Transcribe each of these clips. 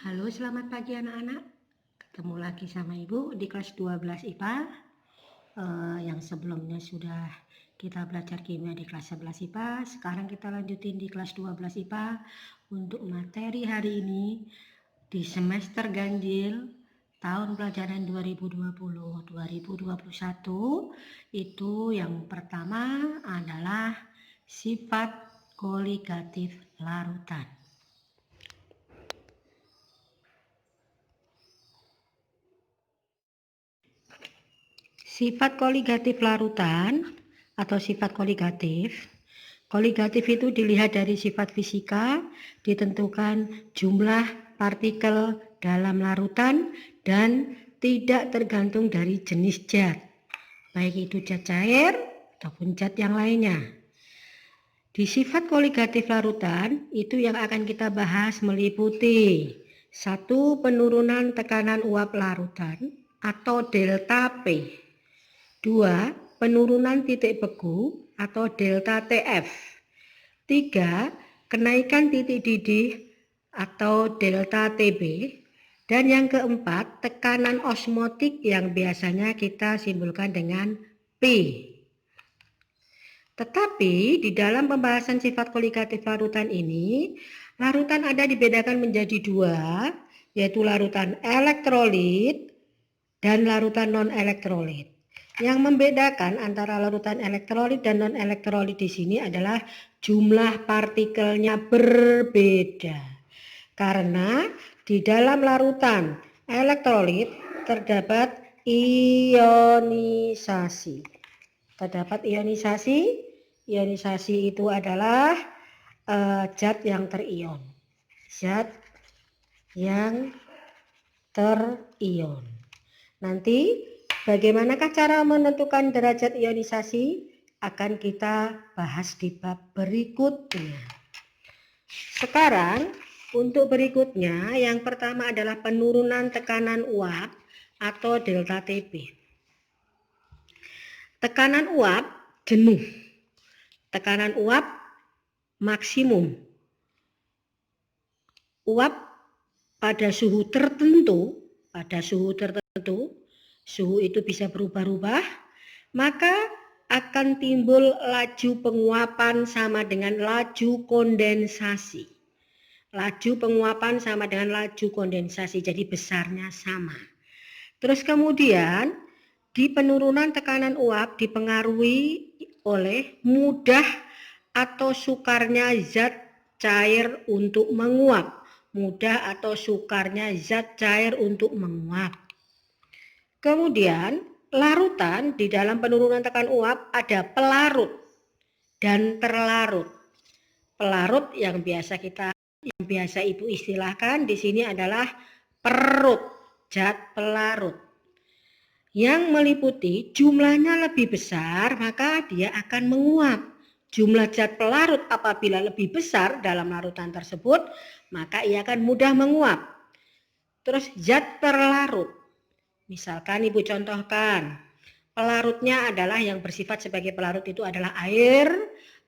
Halo, selamat pagi anak-anak. Ketemu lagi sama Ibu di kelas 12 IPA. Yang sebelumnya sudah kita belajar kimia di kelas 11 IPA. Sekarang kita lanjutin di kelas 12 IPA. Untuk materi hari ini di semester ganjil tahun pelajaran 2020-2021 itu yang pertama adalah sifat koligatif larutan. Sifat koligatif larutan atau sifat koligatif. Koligatif itu dilihat dari sifat fisika, ditentukan jumlah partikel dalam larutan dan tidak tergantung dari jenis zat, baik itu zat cair ataupun zat yang lainnya. Di sifat koligatif larutan itu yang akan kita bahas meliputi 1. Penurunan tekanan uap larutan atau delta P. 2. Penurunan titik beku atau delta TF. 3. Kenaikan titik didih atau delta TB. Dan yang keempat, tekanan osmotik yang biasanya kita simbolkan dengan P. Tetapi di dalam pembahasan sifat koligatif larutan ini, larutan ada dibedakan menjadi dua, yaitu larutan elektrolit dan larutan non-elektrolit. Yang membedakan antara larutan elektrolit dan non-elektrolit di sini adalah jumlah partikelnya berbeda. Karena di dalam larutan elektrolit terdapat ionisasi. Ionisasi itu adalah zat yang terion. Zat yang terion. Nanti bagaimanakah cara menentukan derajat ionisasi akan kita bahas di bab berikutnya. Sekarang untuk berikutnya yang pertama adalah penurunan tekanan uap atau delta TB. Tekanan uap jenuh, tekanan uap maksimum. Uap pada suhu tertentu, suhu itu bisa berubah-ubah, maka akan timbul laju penguapan sama dengan laju kondensasi. Laju penguapan sama dengan laju kondensasi, jadi besarnya sama. Terus kemudian di penurunan tekanan uap dipengaruhi oleh mudah atau sukarnya zat cair untuk menguap. Mudah atau sukarnya zat cair untuk menguap. Kemudian larutan di dalam penurunan tekanan uap ada pelarut dan terlarut. Pelarut yang biasa Ibu istilahkan di sini adalah perut, zat pelarut. Yang meliputi jumlahnya lebih besar, maka dia akan menguap. Jumlah zat pelarut apabila lebih besar dalam larutan tersebut, maka ia akan mudah menguap. Terus zat terlarut. Misalkan Ibu contohkan, pelarutnya adalah yang bersifat sebagai pelarut itu adalah air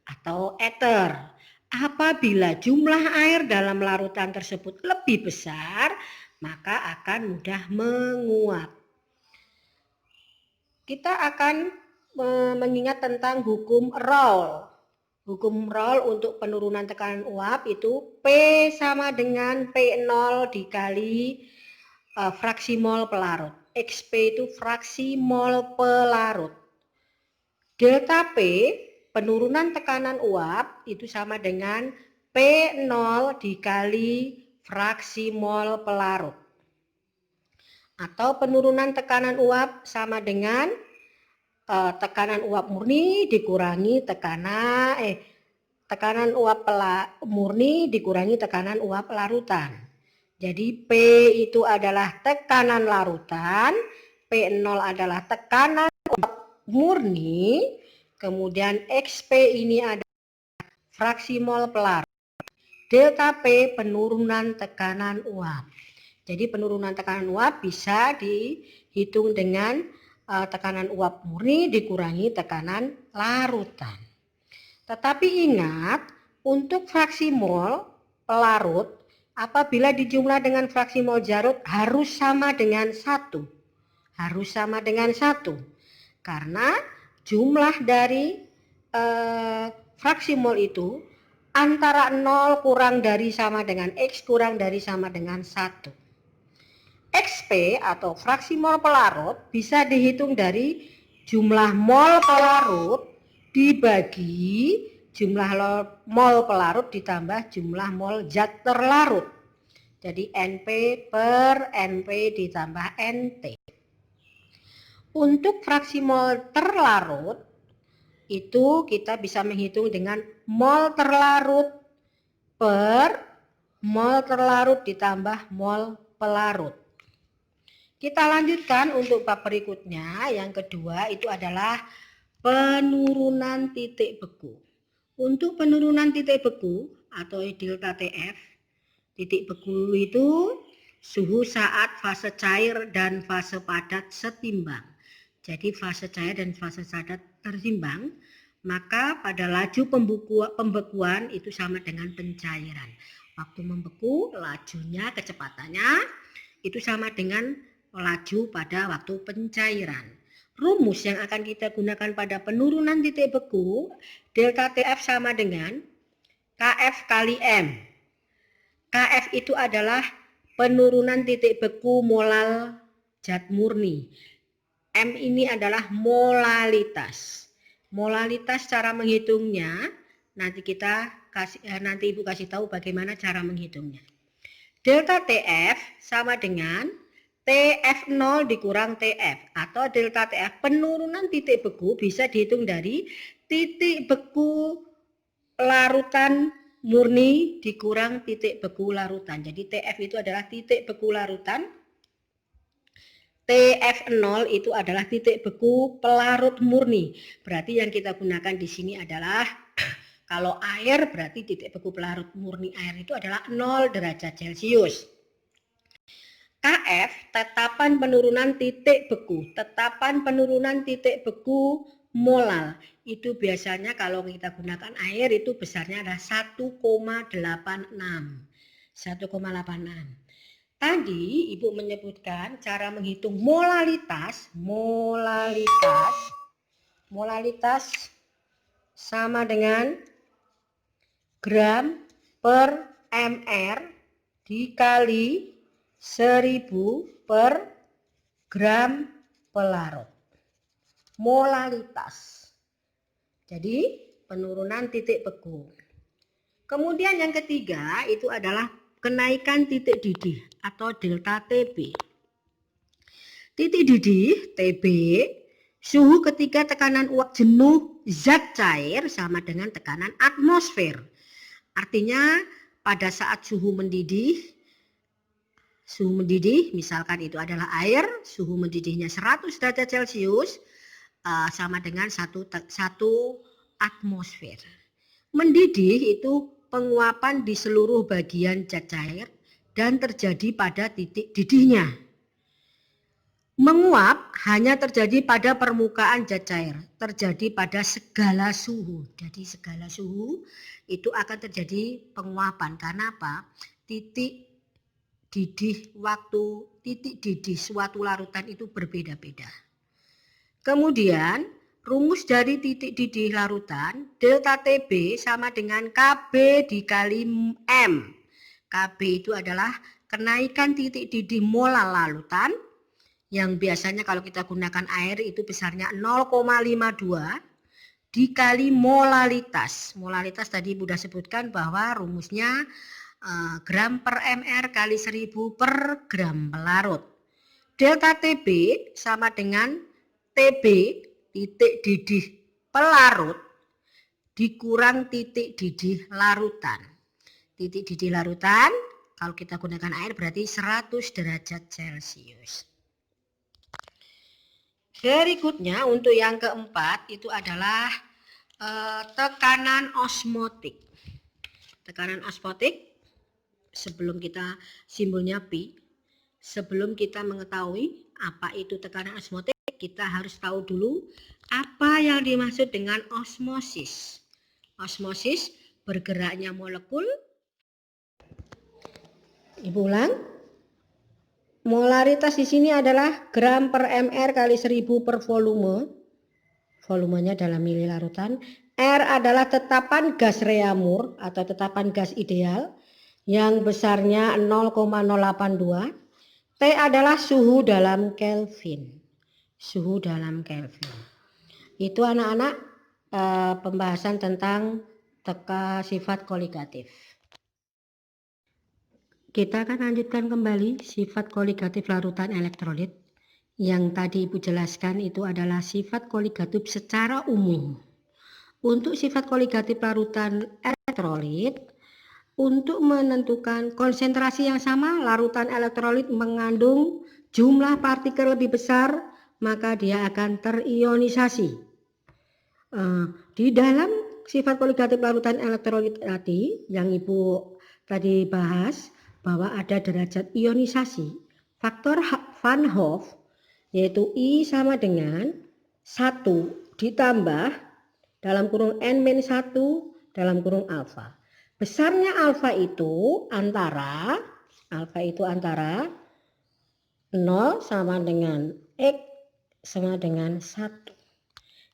atau ether. Apabila jumlah air dalam larutan tersebut lebih besar, maka akan mudah menguap. Kita akan mengingat tentang hukum Raoul. Hukum Raoul untuk penurunan tekanan uap itu P sama dengan P0 dikali fraksi mol pelarut. XP itu fraksi mol pelarut. Delta P, penurunan tekanan uap itu sama dengan P0 dikali fraksi mol pelarut. Atau penurunan tekanan uap sama dengan tekanan uap murni dikurangi tekanan uap murni dikurangi tekanan uap larutan. Jadi P itu adalah tekanan larutan, P0 adalah tekanan uap murni, kemudian XP ini adalah fraksi mol pelarut. Delta P penurunan tekanan uap. Jadi penurunan tekanan uap bisa dihitung dengan tekanan uap murni dikurangi tekanan larutan. Tetapi ingat, untuk fraksi mol pelarut apabila dijumlah dengan fraksi mol Jarod harus sama dengan 1. Harus sama dengan 1. Karena jumlah dari fraksi mol itu antara 0 kurang dari sama dengan X kurang dari sama dengan 1. XP atau fraksi mol pelarut bisa dihitung dari jumlah mol pelarut dibagi jumlah mol pelarut ditambah jumlah mol zat terlarut. Jadi NP per NP ditambah NT. Untuk fraksi mol terlarut, itu kita bisa menghitung dengan mol terlarut per mol terlarut ditambah mol pelarut. Kita lanjutkan untuk bab berikutnya. Yang kedua itu adalah penurunan titik beku. Untuk penurunan titik beku atau delta TF, titik beku itu suhu saat fase cair dan fase padat setimbang. Jadi fase cair dan fase padat tertimbang, maka pada laju pembekuan itu sama dengan pencairan. Waktu membeku, lajunya, kecepatannya itu sama dengan laju pada waktu pencairan. Rumus yang akan kita gunakan pada penurunan titik beku, delta TF sama dengan KF kali M. KF itu adalah penurunan titik beku molal zat murni. M ini adalah molalitas. Molalitas cara menghitungnya nanti Ibu kasih tahu bagaimana cara menghitungnya. Delta TF sama dengan TF0 dikurang TF atau delta TF penurunan titik beku bisa dihitung dari titik beku larutan murni dikurang titik beku larutan. Jadi TF itu adalah titik beku larutan. TF0 itu adalah titik beku pelarut murni. Berarti yang kita gunakan di sini adalah kalau air berarti titik beku pelarut murni air itu adalah 0 derajat Celcius. KF tetapan penurunan titik beku. Tetapan penurunan titik beku molal. Itu biasanya kalau kita gunakan air itu besarnya adalah 1,86. 1,86. Tadi Ibu menyebutkan cara menghitung molalitas. Molalitas sama dengan gram per mr dikali 1000 per gram pelarut. Molalitas. Jadi penurunan titik beku. Kemudian yang ketiga itu adalah kenaikan titik didih atau delta TB. Titik didih TB, suhu ketika tekanan uap jenuh zat cair sama dengan tekanan atmosfer. Artinya pada saat suhu mendidih misalkan itu adalah air, suhu mendidihnya 100 derajat Celcius sama dengan 1 atmosfer. Mendidih itu penguapan di seluruh bagian zat cair dan terjadi pada titik didihnya. Menguap hanya terjadi pada permukaan zat cair, terjadi pada segala suhu. Jadi segala suhu itu akan terjadi penguapan. Karena apa? Titik didih suatu larutan itu berbeda-beda. Kemudian rumus dari titik didih larutan delta TB sama dengan KB dikali M. KB itu adalah kenaikan titik didih molal larutan yang biasanya kalau kita gunakan air itu besarnya 0,52 dikali molalitas. Molalitas tadi Bunda sebutkan bahwa rumusnya gram per mr kali 1000 per gram pelarut. Delta TB sama dengan TB titik didih pelarut dikurang titik didih larutan. Titik didih larutan kalau kita gunakan air berarti 100 derajat Celcius. Berikutnya untuk yang keempat itu adalah tekanan osmotik. Tekanan osmotik sebelum kita simbolnya pi, sebelum kita mengetahui apa itu tekanan osmotik, kita harus tahu dulu apa yang dimaksud dengan osmosis. Osmosis bergeraknya molekul Ibu ulang. Molaritas di sini adalah gram per mr kali 1000 per volume. Volumenya dalam mili larutan. R adalah tetapan gas Reaumur atau tetapan gas ideal yang besarnya 0,082. T adalah suhu dalam Kelvin. Suhu dalam Kelvin. Itu anak-anak pembahasan tentang sifat koligatif. Kita akan lanjutkan kembali sifat koligatif larutan elektrolit. Yang tadi Ibu jelaskan itu adalah sifat koligatif secara umum. Untuk sifat koligatif larutan elektrolit, untuk menentukan konsentrasi yang sama, larutan elektrolit mengandung jumlah partikel lebih besar, maka dia akan terionisasi. Di dalam sifat koligatif larutan elektrolit tadi, yang Ibu tadi bahas, bahwa ada derajat ionisasi. Faktor Van Hoff yaitu I sama dengan 1 ditambah dalam kurung N-1 dalam kurung alfa. Besarnya alfa itu antara 0 sama dengan X sama dengan 1.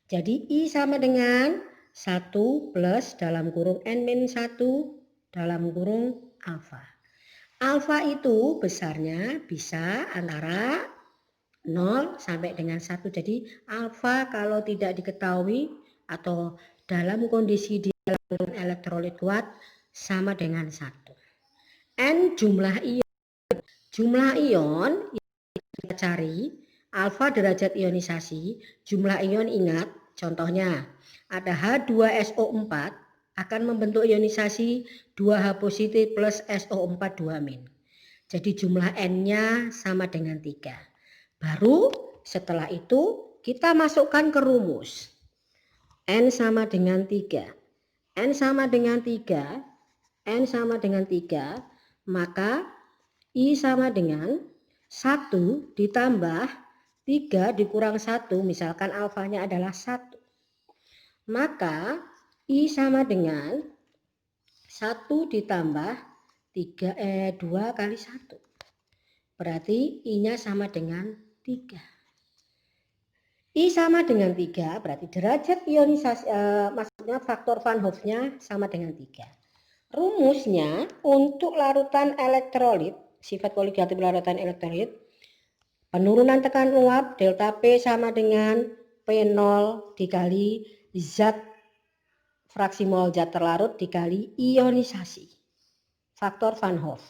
Jadi I sama dengan 1 plus dalam kurung N-1 dalam kurung alfa. Alfa itu besarnya bisa antara 0 sampai dengan 1. Jadi alfa kalau tidak diketahui atau dalam kondisi di dalam elektrolit kuat sama dengan 1. N jumlah ion. Jumlah ion yang kita cari, alfa derajat ionisasi, jumlah ion ingat, contohnya ada H2SO4 akan membentuk ionisasi 2H positif plus SO4 2-. Jadi jumlah N-nya sama dengan 3. Baru setelah itu kita masukkan ke rumus. N sama dengan 3. N sama dengan 3. N sama dengan 3. Maka I sama dengan 1 ditambah 3 dikurang 1. Misalkan alfanya adalah 1. Maka I sama dengan 1 ditambah 2 kali 1. Berarti I-nya sama dengan 3. I sama dengan 3 berarti derajat ionisasi, maksudnya faktor Van Hoff-nya sama dengan 3. Rumusnya untuk larutan elektrolit, sifat koligatif larutan elektrolit, penurunan tekanan uap delta P sama dengan P0 dikali zat fraksi mol zat terlarut dikali ionisasi. Faktor Van Hoff.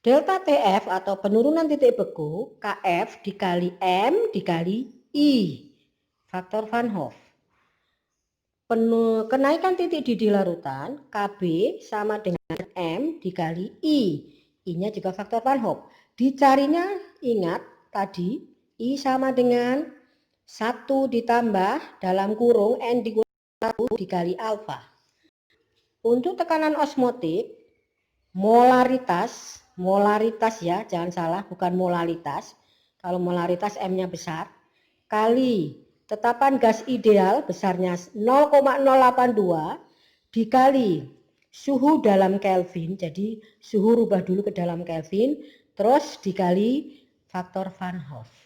Delta TF atau penurunan titik beku KF dikali M dikali I. Faktor Van Hoff. Kenaikan titik didih larutan KB sama dengan M dikali I. I-nya juga faktor Van Hoff. Dicarinya ingat tadi I sama dengan 1 ditambah dalam kurung N dikurang 1 dikali alfa. Untuk tekanan osmotik, molaritas ya, jangan salah, bukan molalitas. Kalau molaritas M-nya besar, kali tetapan gas ideal besarnya 0,082 dikali suhu dalam Kelvin. Jadi suhu rubah dulu ke dalam Kelvin, terus dikali faktor Van Hoff.